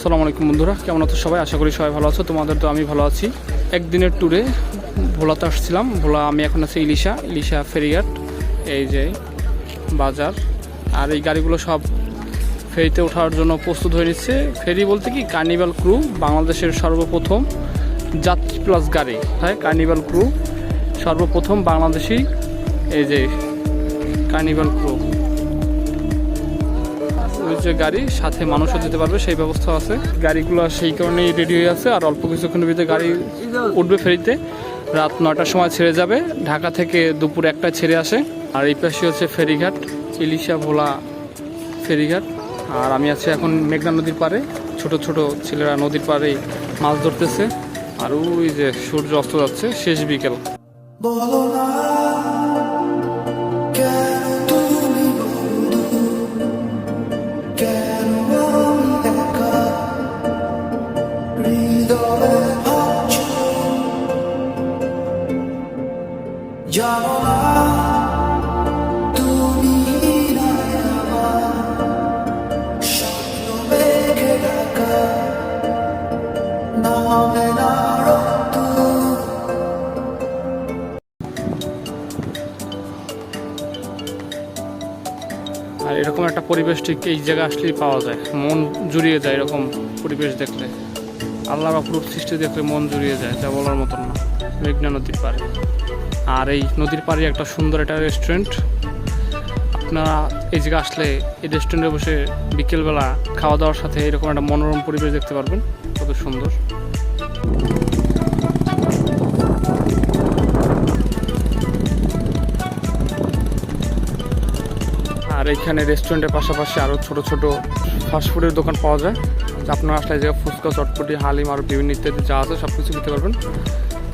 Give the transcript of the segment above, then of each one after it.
আসসালামু আলাইকুম বন্ধুরা, কেমন আছো সবাই? আশা করি সবাই ভালো আছো। তোমাদের তো আমি ভালো আছি। একদিনের ট্যুরে ভোলাতে আসছিলাম। ভোলা আমি এখন আছি ইলিশা ফেরিঘাট, এই যে বাজার। আর এই গাড়িগুলো সব ফেরিতে ওঠার জন্য প্রস্তুত হয়ে নিচ্ছে। ফেরি বলতে কি, কার্নিভাল ক্রু, বাংলাদেশের সর্বপ্রথম যাত্রী প্লাস গাড়ি। হ্যাঁ, কার্নিভাল ক্রু সর্বপ্রথম বাংলাদেশি, এই যে কার্নিভাল ক্রু। ওই যে গাড়ি, সাথে মানুষও যেতে পারবে সেই ব্যবস্থা আছে। গাড়িগুলো সেই কারণেই রেডি হয়ে আছে। আর অল্প কিছুক্ষণের ভিতরে গাড়ি উঠবে ফেরিতে। রাত 9টার সময় ছেড়ে যাবে। ঢাকা থেকে দুপুর 1টায় ছেড়ে আসে। আর এই পাশে হচ্ছে ফেরিঘাট, ইলিশা ভোলা ফেরিঘাট। আর আমি আছি এখন মেঘনা নদীর পাড়ে। ছোট ছোট ছেলেরা নদীর পাড়ে মাছ ধরতেছে। আর ওই যে সূর্য অস্ত যাচ্ছে, শেষ বিকেল। আর এরকম একটা পরিবেশ ঠিক এই জায়গায় আসলেই পাওয়া যায়। মন জুড়িয়ে যায় এরকম পরিবেশ দেখলে। আল্লাহর অপরূপ সৃষ্টি দেখলে মন জুড়িয়ে যায়, যা বলার মতন না। মেঘনা নদীর পাড়ে। আর এই নদীর পাড়ে একটা সুন্দর একটা রেস্টুরেন্ট। আপনারা এই জায়গায় আসলে এই রেস্টুরেন্টে বসে বিকেলবেলা খাওয়া দাওয়ার সাথে এরকম একটা মনোরম পরিবেশ দেখতে পারবেন, কত সুন্দর। আর এইখানে রেস্টুরেন্টের পাশাপাশি আরও ছোট ছোট ফাস্টফুডের দোকান পাওয়া যায়। আপনারা আসলে এই জায়গায় ফুচকা, চটপটি, হালিম আর বিভিন্ন ইত্যাদি যা আছে সব কিছু খেতে পারবেন।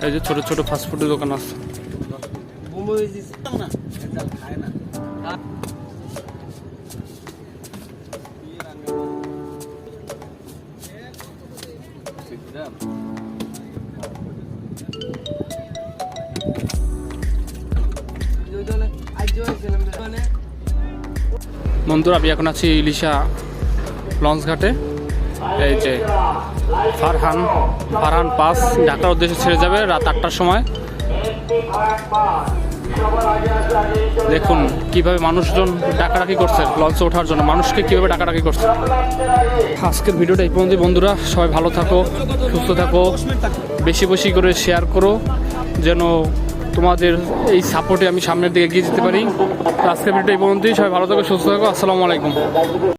এই যে ছোট ছোট ফাস্টফুডের দোকান আছে। বন্ধুরা, আমি এখন আছি ইলিশা লঞ্চ ঘাটে। এই যে ফারহান পাস ঢাকার উদ্দেশ্যে ছেড়ে যাবে রাত 8টার সময়। দেখুন কিভাবে মানুষজন ডাকাডাকি করছে লঞ্চে ওঠার জন্য, মানুষকে কিভাবে ডাকাডাকি করছে। আজকের ভিডিওটা এই পর্যন্ত। বন্ধুরা, সবাই ভালো থাকো, সুস্থ থাকো, বেশি বেশি করে শেয়ার করো, যেন তোমাদের এই সাপোর্টে আমি সামনের দিকে এগিয়ে যেতে পারি। আজকের ভিডিওটা এই পর্যন্তই। সবাই ভালো থাকো, সুস্থ থাকো। আসসালামু আলাইকুম।